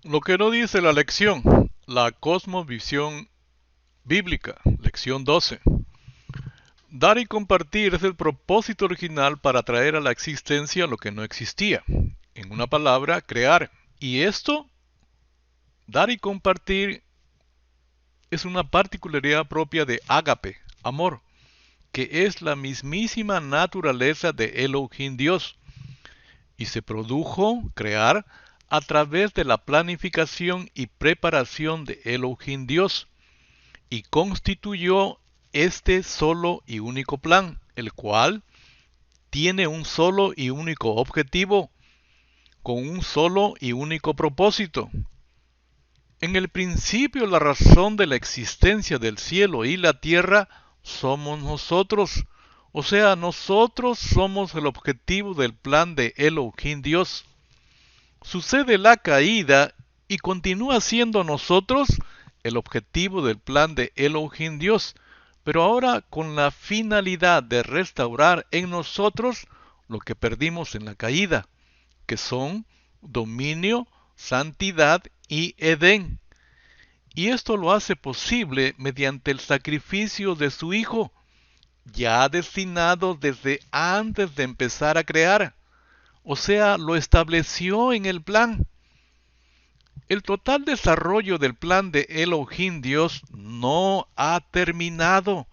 Lo que no dice la lección, la cosmovisión bíblica, lección 12. Dar y compartir es el propósito original para traer a la existencia lo que no existía. En una palabra, crear. Y esto, dar y compartir, es una particularidad propia de ágape, amor, que es la mismísima naturaleza de Elohim Dios, y se produjo, crear, a través de la planificación y preparación de Elohim Dios, y constituyó este solo y único plan, el cual tiene un solo y único objetivo, con un solo y único propósito. En el principio la razón de la existencia del cielo y la tierra somos nosotros, o sea, nosotros somos el objetivo del plan de Elohim Dios. Sucede la caída y continúa siendo nosotros el objetivo del plan de Elohim Dios, pero ahora con la finalidad de restaurar en nosotros lo que perdimos en la caída, que son dominio, santidad y Edén. Y esto lo hace posible mediante el sacrificio de su Hijo, ya destinado desde antes de empezar a crear. O sea, lo estableció en el plan. El total desarrollo del plan de Elohim Dios no ha terminado.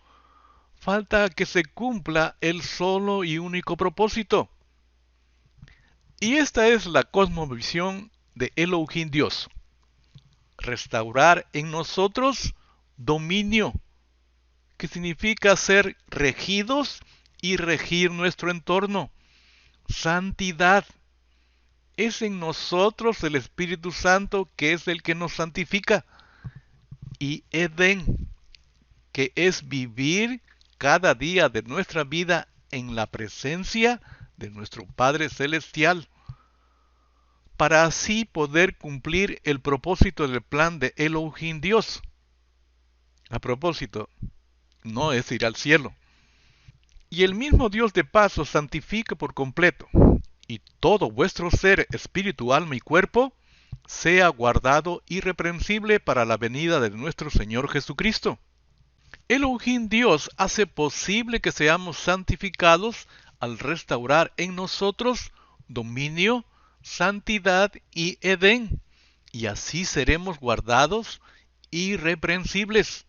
Falta que se cumpla el solo y único propósito. Y esta es la cosmovisión de Elohim Dios. Restaurar en nosotros dominio, que significa ser regidos y regir nuestro entorno. Santidad. Es en nosotros el Espíritu Santo que es el que nos santifica. Y Edén, que es vivir cada día de nuestra vida en la presencia de nuestro Padre Celestial, para así poder cumplir el propósito del plan de Elohim Dios. A propósito, no es ir al cielo. Y el mismo Dios de paz os santifique por completo, y todo vuestro ser, espíritu, alma y cuerpo, sea guardado irreprensible para la venida de nuestro Señor Jesucristo. Elohim Dios hace posible que seamos santificados al restaurar en nosotros dominio, santidad y Edén, y así seremos guardados irreprensibles.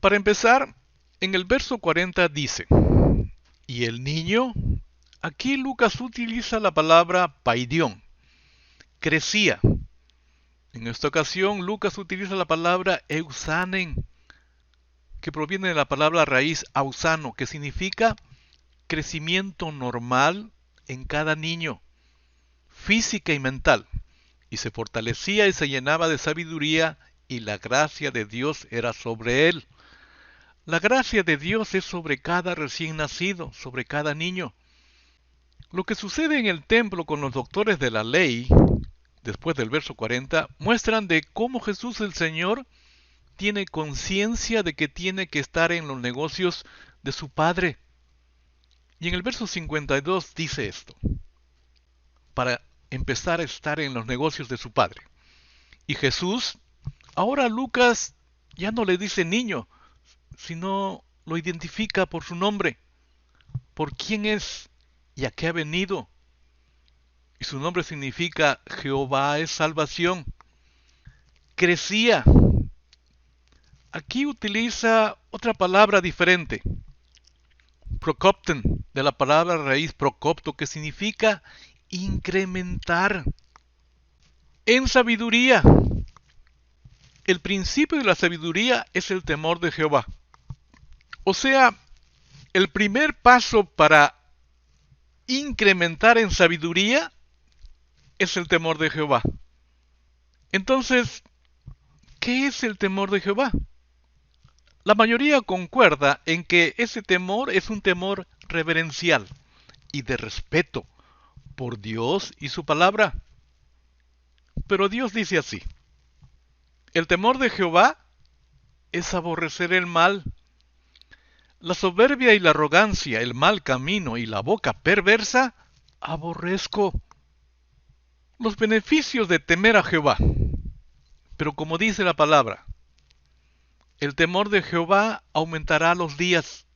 Para empezar, en el verso 40 dice, y el niño, aquí Lucas utiliza la palabra paidión, crecía. En esta ocasión Lucas utiliza la palabra eusanen, que proviene de la palabra raíz ausano, que significa crecimiento normal en cada niño, física y mental, y se fortalecía y se llenaba de sabiduría, y la gracia de Dios era sobre él. La gracia de Dios es sobre cada recién nacido, sobre cada niño. Lo que sucede en el templo con los doctores de la ley, después del verso 40, muestran de cómo Jesús el Señor tiene conciencia de que tiene que estar en los negocios de su Padre. Y en el verso 52 dice esto, para empezar a estar en los negocios de su Padre. Y Jesús, ahora Lucas ya no le dice niño, sino lo identifica por su nombre, por quién es y a qué ha venido. Y su nombre significa Jehová es salvación. Crecía. Aquí utiliza otra palabra diferente, procopten, de la palabra raíz procopto, que significa incrementar. En sabiduría. El principio de la sabiduría es el temor de Jehová. O sea, el primer paso para incrementar en sabiduría es el temor de Jehová. Entonces, ¿qué es el temor de Jehová? La mayoría concuerda en que ese temor es un temor reverencial y de respeto por Dios y su palabra. Pero Dios dice así, el temor de Jehová es aborrecer el mal. La soberbia y la arrogancia, el mal camino y la boca perversa, aborrezco. los beneficios de temer a Jehová. Pero como dice la palabra, el temor de Jehová aumentará los días,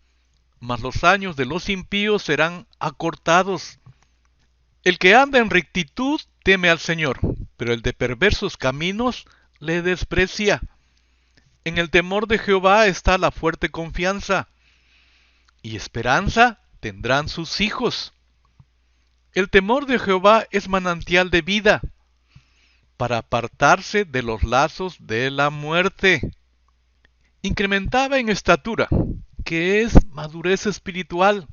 mas los años de los impíos serán acortados. El que anda en rectitud teme al Señor, pero el de perversos caminos le desprecia. En el temor de Jehová está la fuerte confianza, y esperanza tendrán sus hijos. El temor de Jehová es manantial de vida, para apartarse de los lazos de la muerte. Incrementaba en estatura, que es madurez espiritual,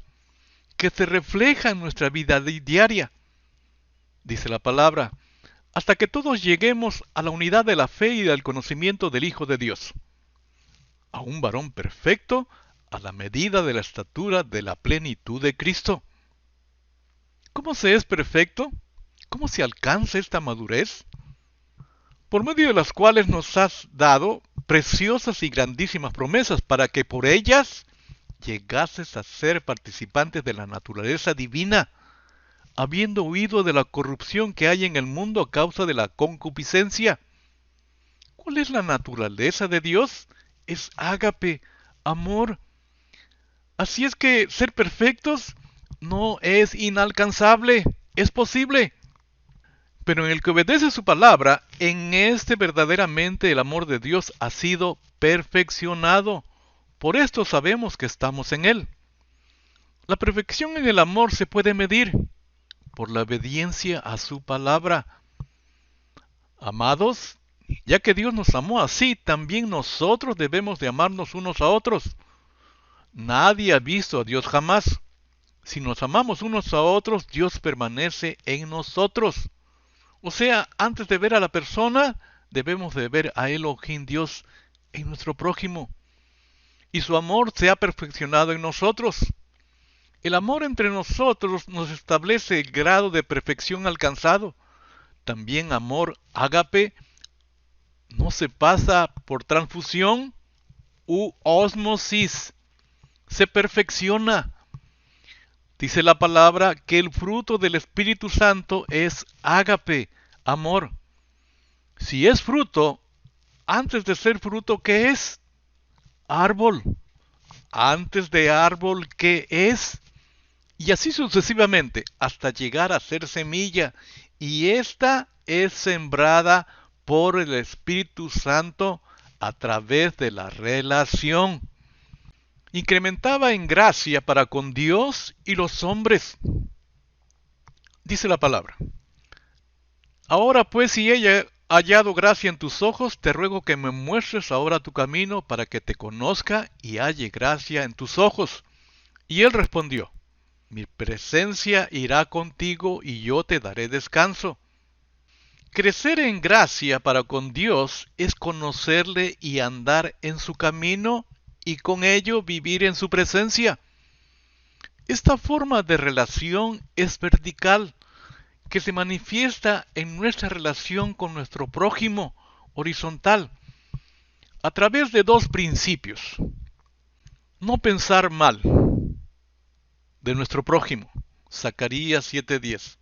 que se refleja en nuestra vida diaria. Dice la palabra, hasta que todos lleguemos a la unidad de la fe y del conocimiento del Hijo de Dios, a un varón perfecto, a la medida de la estatura de la plenitud de Cristo. ¿Cómo se es perfecto? ¿Cómo se alcanza esta madurez? Por medio de las cuales nos has dado preciosas y grandísimas promesas, para que por ellas llegases a ser participantes de la naturaleza divina, habiendo huido de la corrupción que hay en el mundo a causa de la concupiscencia. ¿Cuál es la naturaleza de Dios? Es ágape, amor. Así es que ser perfectos no es inalcanzable, es posible. Pero en el que obedece su palabra, en este verdaderamente el amor de Dios ha sido perfeccionado. Por esto sabemos que estamos en Él. La perfección en el amor se puede medir por la obediencia a su palabra. Amados, ya que Dios nos amó así, también nosotros debemos de amarnos unos a otros. Nadie ha visto a Dios jamás. Si nos amamos unos a otros, Dios permanece en nosotros. O sea, antes de ver a la persona, debemos de ver a Elohim Dios en nuestro prójimo. Y su amor se ha perfeccionado en nosotros. El amor entre nosotros nos establece el grado de perfección alcanzado. También amor ágape no se pasa por transfusión u ósmosis. Se perfecciona. Dice la palabra que el fruto del Espíritu Santo es ágape, amor. Si es fruto, antes de ser fruto, ¿qué es? Árbol. Antes de árbol, ¿qué es? Y así sucesivamente, hasta llegar a ser semilla. Y esta es sembrada por el Espíritu Santo a través de la relación. Incrementaba en gracia para con Dios y los hombres. Dice la palabra. Ahora pues, si ella ha hallado gracia en tus ojos, te ruego que me muestres ahora tu camino para que te conozca y halle gracia en tus ojos. Y él respondió, mi presencia irá contigo y yo te daré descanso. Crecer en gracia para con Dios es conocerle y andar en su camino y con ello vivir en su presencia. Esta forma de relación es vertical, que se manifiesta en nuestra relación con nuestro prójimo, horizontal, a través de dos principios. No pensar mal de nuestro prójimo, Zacarías 7:10,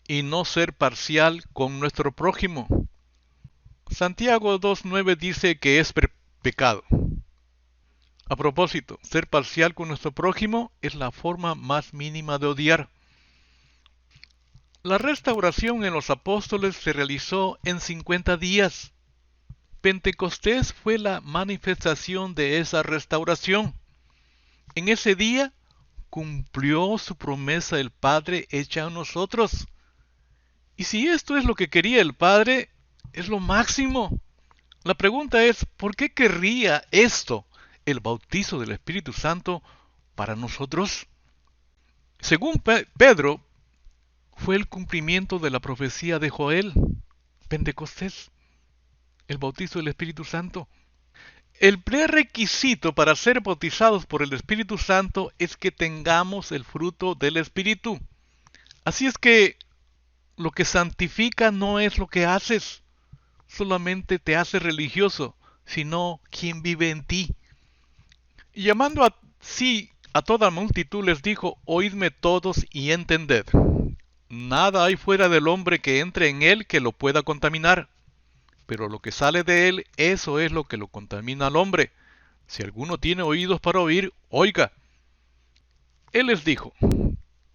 y no ser parcial con nuestro prójimo. Santiago 2:9 dice que es pecado. A propósito, ser parcial con nuestro prójimo es la forma más mínima de odiar. La restauración en los apóstoles se realizó en 50 días. Pentecostés fue la manifestación de esa restauración. En ese día cumplió su promesa el Padre hecha a nosotros. Y si esto es lo que quería el Padre, es lo máximo. La pregunta es, ¿por qué querría esto, el bautizo del Espíritu Santo, para nosotros? Según Pedro, fue el cumplimiento de la profecía de Joel, Pentecostés, el bautizo del Espíritu Santo. El prerequisito para ser bautizados por el Espíritu Santo es que tengamos el fruto del Espíritu. Así es que lo que santifica no es lo que haces, solamente te hace religioso, sino quien vive en ti. Y llamando así a toda multitud les dijo, oídme todos y entended. Nada hay fuera del hombre que entre en él que lo pueda contaminar, pero lo que sale de él, eso es lo que lo contamina al hombre. Si alguno tiene oídos para oír, oiga. Él les dijo,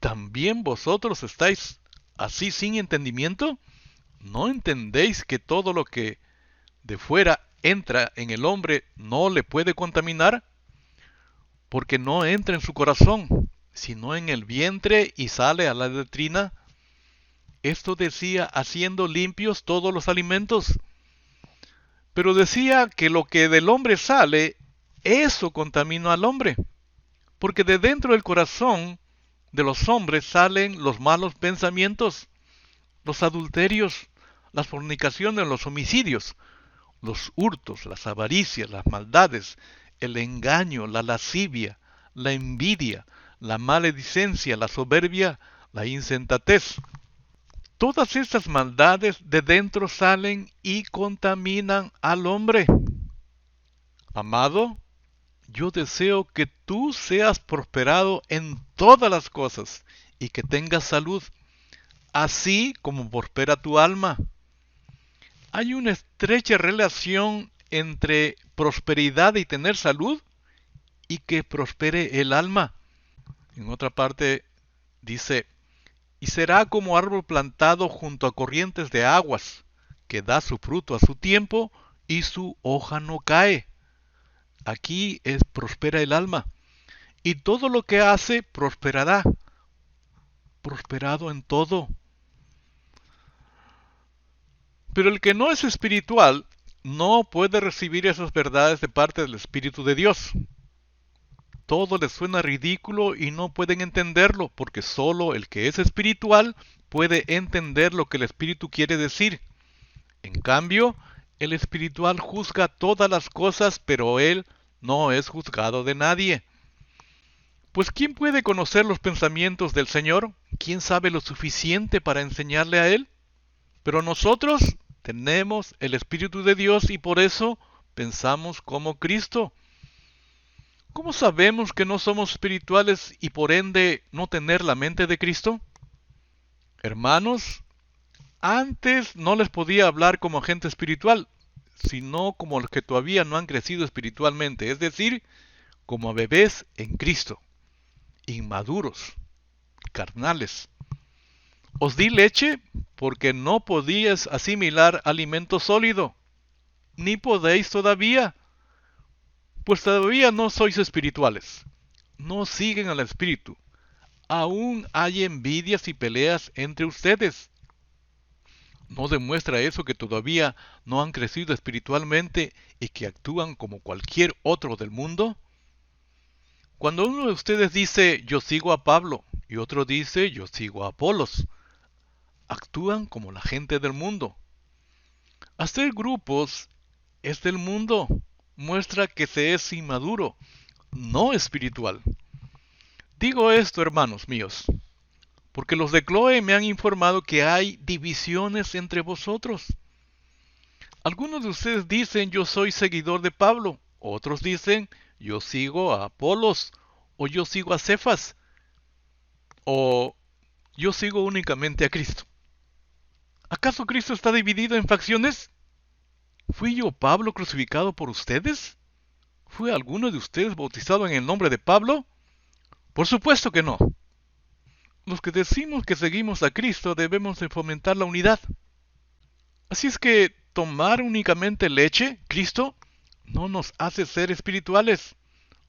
¿también vosotros estáis así sin entendimiento? ¿No entendéis que todo lo que de fuera entra en el hombre no le puede contaminar? Porque no entra en su corazón, sino en el vientre y sale a la letrina. Esto decía haciendo limpios todos los alimentos. Pero decía que lo que del hombre sale, eso contamina al hombre. Porque de dentro del corazón de los hombres salen los malos pensamientos, los adulterios, las fornicaciones, los homicidios, los hurtos, las avaricias, las maldades, el engaño, la lascivia, la envidia, la maledicencia, la soberbia, la insensatez. Todas estas maldades de dentro salen y contaminan al hombre. Amado, yo deseo que tú seas prosperado en todas las cosas y que tengas salud, así como prospera tu alma. Hay una estrecha relación entre prosperidad y tener salud y que prospere el alma. En otra parte dice, y será como árbol plantado junto a corrientes de aguas, que da su fruto a su tiempo y su hoja no cae. Aquí prospera el alma, y todo lo que hace prosperará, prosperado en todo. Pero el que no es espiritual no puede recibir esas verdades de parte del Espíritu de Dios. Todo les suena ridículo y no pueden entenderlo, porque solo el que es espiritual puede entender lo que el Espíritu quiere decir. En cambio, el espiritual juzga todas las cosas, pero él no es juzgado de nadie. Pues ¿quién puede conocer los pensamientos del Señor? ¿Quién sabe lo suficiente para enseñarle a Él? Pero nosotros tenemos el Espíritu de Dios y por eso pensamos como Cristo. ¿Cómo sabemos que no somos espirituales y por ende no tener la mente de Cristo? Hermanos, antes no les podía hablar como gente espiritual, sino como los que todavía no han crecido espiritualmente, es decir, como a bebés en Cristo, inmaduros, carnales. Os di leche porque no podíais asimilar alimento sólido, ni podéis todavía, pues todavía no sois espirituales. No siguen al Espíritu. Aún hay envidias y peleas entre ustedes. ¿No demuestra eso que todavía no han crecido espiritualmente y que actúan como cualquier otro del mundo? Cuando uno de ustedes dice yo sigo a Pablo y otro dice yo sigo a Apolos, actúan como la gente del mundo. Hacer grupos es del mundo, muestra que se es inmaduro, no espiritual. Digo esto, hermanos míos, porque los de Chloe me han informado que hay divisiones entre vosotros. Algunos de ustedes dicen yo soy seguidor de Pablo, otros dicen yo sigo a Apolos, o yo sigo a Cefas, o yo sigo únicamente a Cristo. ¿Acaso Cristo está dividido en facciones? ¿Fui yo Pablo crucificado por ustedes? ¿Fue alguno de ustedes bautizado en el nombre de Pablo? Por supuesto que no. Los que decimos que seguimos a Cristo debemos de fomentar la unidad. Así es que tomar únicamente leche, Cristo, no nos hace ser espirituales.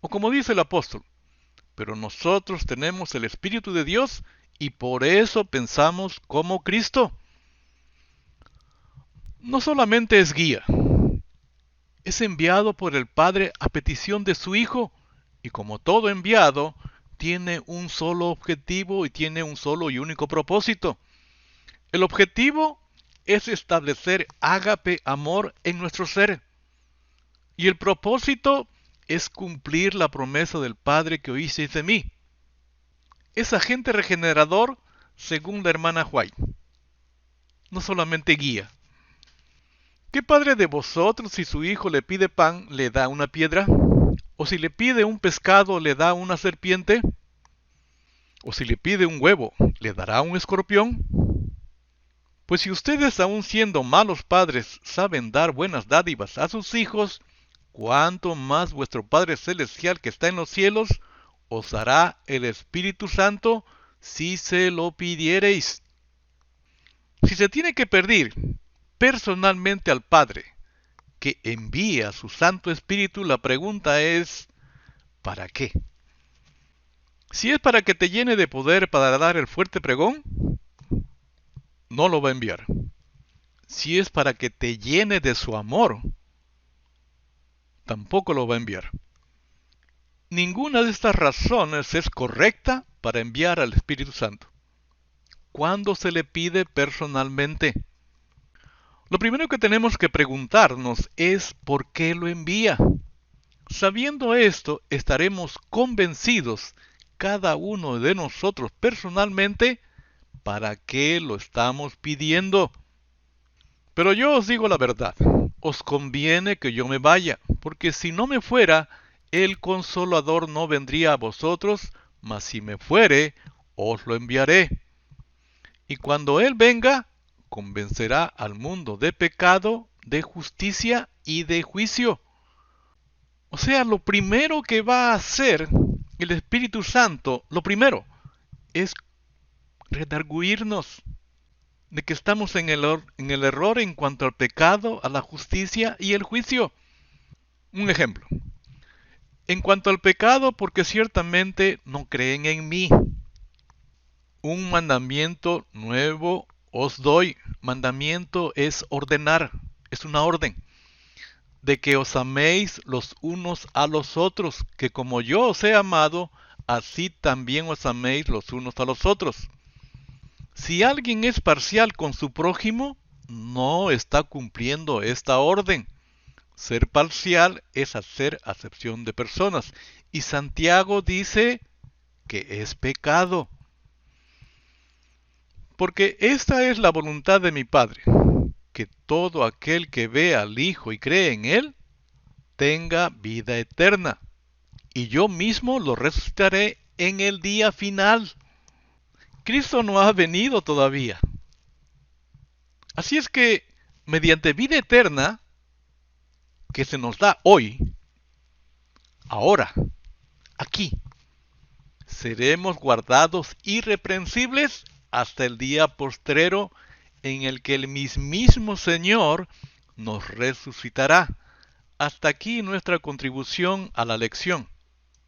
O como dice el apóstol, pero nosotros tenemos el Espíritu de Dios y por eso pensamos como Cristo. No solamente es guía, es enviado por el Padre a petición de su Hijo, y como todo enviado, tiene un solo objetivo y tiene un solo y único propósito. El objetivo es establecer ágape amor en nuestro ser. Y el propósito es cumplir la promesa del Padre que oísteis de mí. Es agente regenerador según la hermana White. No solamente guía. ¿Qué padre de vosotros si su hijo le pide pan le da una piedra? ¿O si le pide un pescado le da una serpiente? O si le pide un huevo, ¿le dará un escorpión? Pues si ustedes, aun siendo malos padres, saben dar buenas dádivas a sus hijos, ¿cuánto más vuestro Padre Celestial que está en los cielos os dará el Espíritu Santo si se lo pidiereis? Si se tiene que pedir personalmente al Padre que envíe a su Santo Espíritu, la pregunta es, ¿para qué? Si es para que te llene de poder para dar el fuerte pregón, no lo va a enviar. Si es para que te llene de su amor, tampoco lo va a enviar. Ninguna de estas razones es correcta para enviar al Espíritu Santo. ¿Cuándo se le pide personalmente? Lo primero que tenemos que preguntarnos es ¿por qué lo envía? Sabiendo esto, estaremos convencidos cada uno de nosotros personalmente para qué lo estamos pidiendo. Pero yo os digo la verdad, os conviene que yo me vaya, porque si no me fuera, el Consolador no vendría a vosotros, mas si me fuere, os lo enviaré. Y cuando Él venga, convencerá al mundo de pecado, de justicia y de juicio. O sea, lo primero que va a hacer el Espíritu Santo, lo primero, es redarguirnos de que estamos en el error en cuanto al pecado, a la justicia y el juicio. Un ejemplo. En cuanto al pecado, porque ciertamente no creen en mí. Un mandamiento nuevo os doy. Mandamiento es ordenar, es una orden. De que os améis los unos a los otros, que como yo os he amado, así también os améis los unos a los otros. Si alguien es parcial con su prójimo, no está cumpliendo esta orden. Ser parcial es hacer acepción de personas. Y Santiago dice que es pecado. Porque esta es la voluntad de mi Padre, que todo aquel que ve al Hijo y cree en Él, tenga vida eterna. Y yo mismo lo resucitaré en el día final. Cristo no ha venido todavía. Así es que, mediante vida eterna, que se nos da hoy, ahora, aquí, seremos guardados irreprensibles hasta el día postrero en el que el mismísimo Señor nos resucitará. Hasta aquí nuestra contribución a la lección.